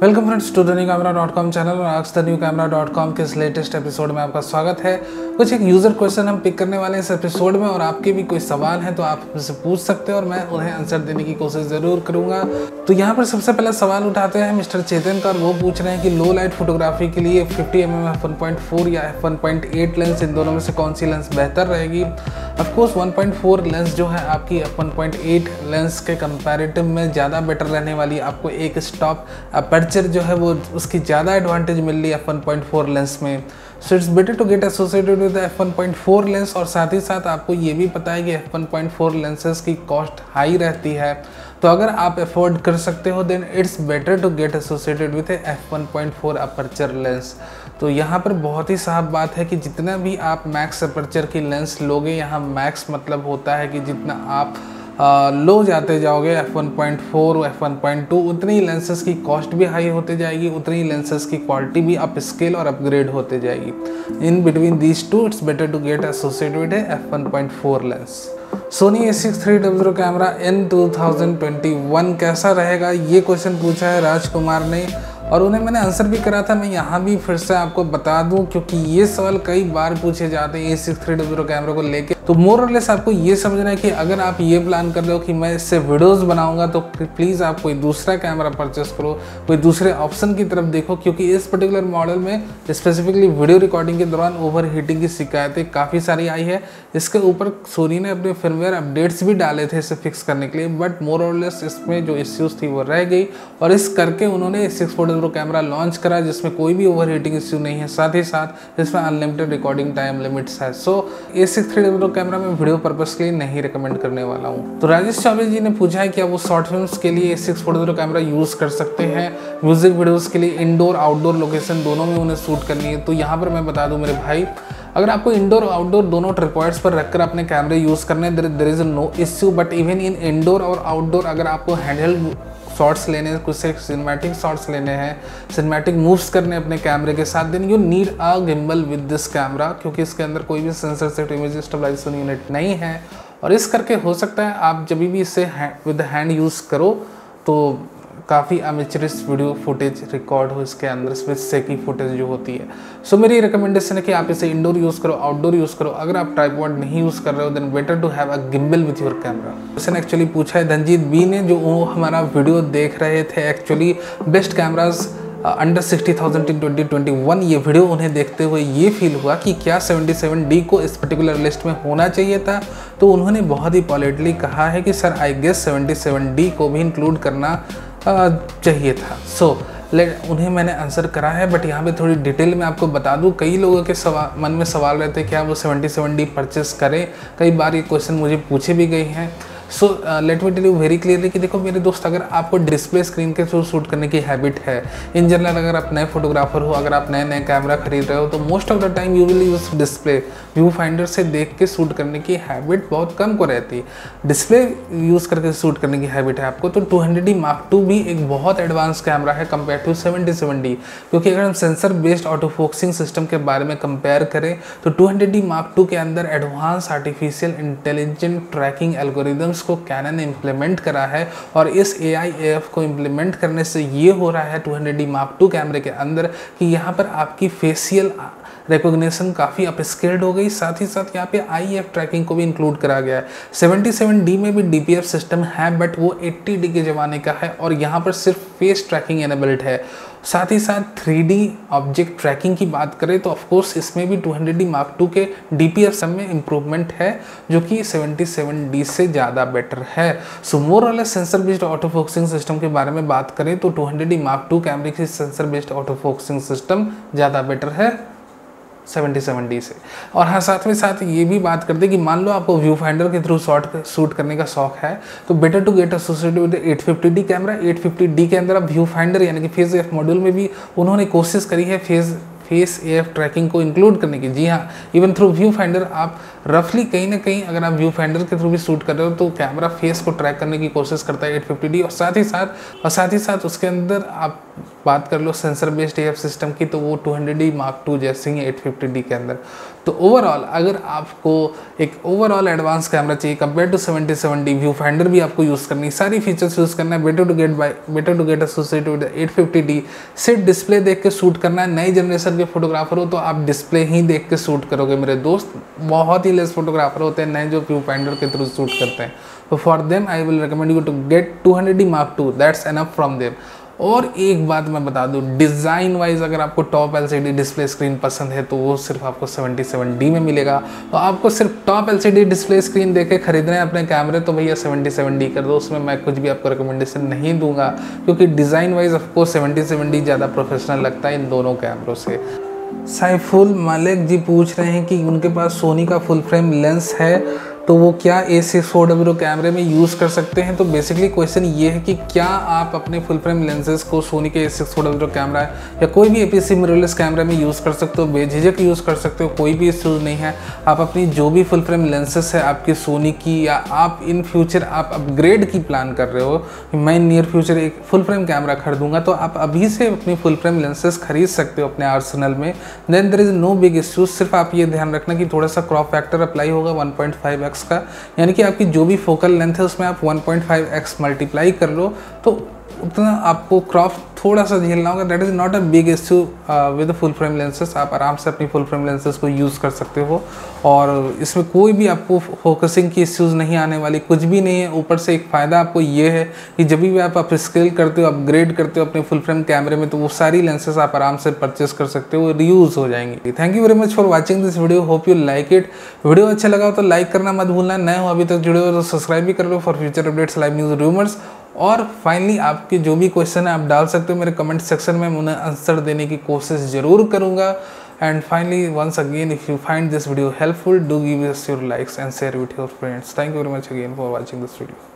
Welcome friends to the new camera dot com channel और आज the new कैमरा.com के इस लेटेस्ट एपिसोड में आपका स्वागत है। कुछ एक यूज़र क्वेश्चन हम पिक करने वाले हैं इस एपिसोड में और आपके भी कोई सवाल हैं तो आप मुझसे पूछ सकते हैं और मैं उन्हें आंसर देने की कोशिश ज़रूर करूँगा। तो यहाँ पर सबसे पहला सवाल उठाते हैं मिस्टर चेतन का और वो पूछ रहे हैं कि लो लाइट फोटोग्राफी के लिए 50mm f1.4 या f1.8 लेंस, इन दोनों में से कौन सी लेंस बेहतर रहेगी। ऑफकोर्स 1.4 लेंस जो है आपकी f1.8 लेंस के कंपैरेटिव में ज़्यादा बेटर रहने वाली, आपको एक स्टॉप अपर्चर जो है वो उसकी ज़्यादा एडवांटेज मिल रही है f1.4 लेंस में। So it's better to get associated with f1.4 lens. और साथ ही साथ आपको ये भी पता है कि f1.4 लेंसेज की कॉस्ट हाई रहती है, तो अगर आप अफोर्ड कर सकते हो then it's better to get associated with f1.4 aperture lens. तो यहाँ पर बहुत ही साफ बात है कि जितना भी आप मैक्स अपर्चर की लेंस लोगे, यहाँ मैक्स मतलब होता है कि जितना आप लो जाते जाओगे f1.4 f1.2 उतनी ही लेंसेज की कॉस्ट भी हाई होते जाएगी, उतनी ही लेंसेज की क्वालिटी भी अप स्केल और अपग्रेड होते जाएगी। In between these two it's better to get associated f1.4 lens. Sony a6 camera N 2021 कैसा रहेगा, ये क्वेश्चन पूछा है राजकुमार ने और उन्हें मैंने आंसर भी करा था। मैं यहाँ भी फिर से आपको बता दूं क्योंकि ये सवाल कई बार पूछे जाते हैं a6 कैमरा को लेके। तो मोर और लेस आपको ये समझना है कि अगर आप ये प्लान कर रहे हो कि मैं इससे वीडियोस बनाऊंगा तो प्लीज़ आप कोई दूसरा कैमरा परचेस करो, कोई दूसरे ऑप्शन की तरफ देखो, क्योंकि इस पर्टिकुलर मॉडल में स्पेसिफिकली वीडियो रिकॉर्डिंग के दौरान ओवर हीटिंग की शिकायतें काफ़ी सारी आई है। इसके ऊपर सोनी ने अपने फर्मवेयर अपडेट्स भी डाले थे इसे फिक्स करने के लिए, बट मोर और लेस इसमें जो इश्यूज़ थी वो रह गई और इस करके उन्होंने a6 कैमरा लॉन्च करा जिसमें कोई भी ओवर हीटिंग इश्यू नहीं है, साथ ही साथ इसमें अनलिमिटेड रिकॉर्डिंग टाइम लिमिट्स है। सो a6 कैमरा में वीडियो पर्पस के लिए नहीं रिकमेंड करने वाला हूँ। तो राजेश चौबे जी ने पूछा है कि आप वो शॉर्ट फिल्म्स के लिए a6 कैमरा यूज़ कर सकते हैं, म्यूजिक वीडियोज़ के लिए इंडोर आउटडोर लोकेशन दोनों में उन्हें शूट करनी है। तो यहाँ पर मैं बता दूँ मेरे भाई, अगर आपको इंडोर और आउटडोर दोनों ट्रिपॉड्स पर रखकर अपने कैमरे यूज़ करने हैं there is no issue, but even in indoor और आउटडोर अगर आपको हैंडहेल्ड शॉट्स लेने हैं, कुछ से सिनेमैटिक शॉट्स लेने हैं, सिनेमैटिक मूव्स करने अपने कैमरे के साथ, then you need a gimbal with this camera, क्योंकि इसके अंदर कोई भी sensor set image stabilisation unit नहीं है और इस करके हो सकता है आप जब भी इसे विद हैंड यूज़ करो तो काफ़ी अमेचरिश वीडियो फुटेज रिकॉर्ड हो इसके अंदर, इसमें सेकी फुटेज जो होती है। सो मेरी रिकमेंडेशन है कि आप इसे इंडोर यूज़ करो, आउटडोर यूज़ करो। अगर आप ट्राइपॉड नहीं यूज़ कर रहे हो then better to have a gimbal with your camera. Question actually पूछा है धनजीत बी ने, जो वो हमारा वीडियो देख रहे थे एक्चुअली बेस्ट कैमराज अंडर 60,000 इन 2021। ये वीडियो उन्हें देखते हुए ये फील हुआ कि क्या 77D को इस पर्टिकुलर लिस्ट में होना चाहिए था, तो उन्होंने बहुत ही पॉलिटली कहा है कि सर आई गेस 77D को भी इंक्लूड करना चाहिए था। सो उन्हें मैंने आंसर करा है, बट यहाँ पे थोड़ी डिटेल में आपको बता दूँ, कई लोगों के मन में सवाल रहते हैं क्या वो 77D परचेस करें। कई बार ये क्वेश्चन मुझे पूछे भी गए हैं। So let me tell you very clearly कि देखो मेरे दोस्त, अगर आपको डिस्प्ले स्क्रीन के थ्रू शूट करने की हैबिट है, इन जनरल अगर आप नए फोटोग्राफर हो, अगर आप नए कैमरा खरीद रहे हो तो most of the time you will use display. View finder से देख के शूट करने की हैबिट बहुत कम को रहती है, डिस्प्ले यूज़ करके शूट करने की हैबिट है आपको। तो 200D Mark II भी एक बहुत एडवांस कैमरा है कंपेयर टू 77D, क्योंकि अगर हम sensor based auto focusing system के बारे में कंपेयर करें तो 200D Mark II के अंदर advance artificial intelligent tracking algorithms को कैनन ने इम्प्लीमेंट करा है और इस AI/AF को इम्प्लीमेंट करने से ये हो रहा है 200D Mark II कैमरे के अंदर कि यहाँ पर आपकी फेशियल रिकॉग्निशन काफ़ी अपस्केल्ड हो गई, साथ ही साथ यहाँ पे IF ट्रैकिंग को भी इंक्लूड करा गया है। 77D में भी DPF सिस्टम है बट वो 80D के ज़माने का है और यहाँ पर सिर्फ फेस ट्रैकिंग एनेबल्ड है। साथ ही साथ 3D ऑब्जेक्ट ट्रैकिंग की बात करें तो ऑफकोर्स इसमें भी 200D Mark II के DPF सब में इम्प्रूवमेंट है जो कि 77D से ज़्यादा बेटर है। सो मोर और less sensor based auto focusing system के बारे में बात करें तो 200D Mark II कैमरे की sensor based auto focusing system ज़्यादा बेटर है 77D से। और हाँ, साथ में साथ ये भी बात करते कि मान लो आपको व्यू फाइंडर के थ्रू शूट करने का शौक है तो better to get associated with 850D camera. 850D के अंदर आप व्यू फाइंडर यानी कि फेस AF मॉड्यूल में भी उन्होंने कोशिश करी है फेस AF ट्रैकिंग को इंक्लूड करने की। जी हाँ, इवन थ्रू व्यू फाइंडर आप रफली कहीं ना कहीं अगर आप व्यू फाइंडर के थ्रू भी शूट कर रहे हो तो कैमरा फेस को ट्रैक करने की कोशिश करता है 850D और साथ ही साथ उसके अंदर आप बात कर लो सेंसर बेस्ड AF सिस्टम की, तो वो 200D Mark II जैसे ही 850D के अंदर। तो ओवरऑल अगर आपको एक ओवरऑल एडवांस कैमरा चाहिए compare to 77D, viewfinder भी आपको यूज़ करनी, सारी फीचर्स यूज़ करना है, better to get associated with 850D, सिर्फ डिस्प्ले देख के शूट करना है। नई जनरेशन के फोटोग्राफर हो तो आप डिस्प्ले ही देख के शूट करोगे मेरे दोस्त। बहुत ही लेस फोटोग्राफर होते हैं नए जो व्यू फाइंडर के थ्रू शूट करते हैं, तो for them I will recommend you to get 200D Mark II, that's enough from them. और एक बात मैं बता दूं, डिज़ाइन वाइज अगर आपको टॉप LCD डिस्प्ले स्क्रीन पसंद है तो वो सिर्फ आपको 77D में मिलेगा। तो आपको सिर्फ टॉप LCD डिस्प्ले स्क्रीन देके खरीदना है अपने कैमरे, तो भैया 77D कर दो, उसमें मैं कुछ भी आपको रिकमेंडेशन नहीं दूंगा, क्योंकि डिज़ाइन वाइज आपको 77D ज़्यादा प्रोफेशनल लगता है इन दोनों कैमरों से। साइफुल मलिक जी पूछ रहे हैं कि उनके पास सोनी का फुल फ्रेम लेंस है, तो वो क्या A64W कैमरे में यूज़ कर सकते हैं। तो बेसिकली क्वेश्चन ये है कि क्या आप अपने फुल फ्रेम लेंसेज को सोनी के A64W कैमरा या कोई भी APS-C मिररलेस कैमरे में यूज़ कर सकते हो, बेझिझक यूज़ कर सकते हो, कोई भी इश्यूज़ नहीं है। आप अपनी जो भी फुल फ्रेम लेंसेज है आपकी सोनी की, या आप इन फ्यूचर आप अपग्रेड की प्लान कर रहे हो, मैं नियर फ्यूचर एक फुल फ्रेम कैमरा खरीदूंगा, तो आप अभी से अपनी फुल फ्रेम लेंसेज खरीद सकते हो अपने आर्सेनल में। Then there is no big issues. सिर्फ आप ये ध्यान रखना कि थोड़ा सा क्रॉप फैक्टर अप्लाई होगा 1.5x का, यानी कि आपकी जो भी फोकल लेंथ है उसमें आप 1.5x मल्टीप्लाई कर लो, तो उतना आपको क्रॉप थोड़ा सा झेलना होगा। That is not a big issue with full frame lenses. आप आराम से अपनी फुल फ्रेम लेंसेज को यूज़ कर सकते हो, और इसमें कोई भी आपको फोकसिंग की इश्यूज़ नहीं आने वाली, कुछ भी नहीं है। ऊपर से एक फ़ायदा आपको ये है कि जब भी आप स्केल करते हो, अपग्रेड करते हो अपने फुल फ्रेम कैमरे में, तो वो सारी लेंसेज आप आराम से परचेस कर सकते हो, रीयूज़ हो जाएंगी। Thank you very much for watching this video, hope you like it. Video अच्छा लगा हो तो लाइक करना मत भूलना, नए हो अभी तक जुड़े हो तो सब्सक्राइब भी कर लो for future updates, live news, rumours. और फाइनली आपके जो भी क्वेश्चन है आप डाल सकते हो मेरे कमेंट सेक्शन में, मैं उन्हें आंसर देने की कोशिश ज़रूर करूँगा। And finally once again, if you find this video helpful, do give us your likes and share with your friends. Thank you very much again for watching this video.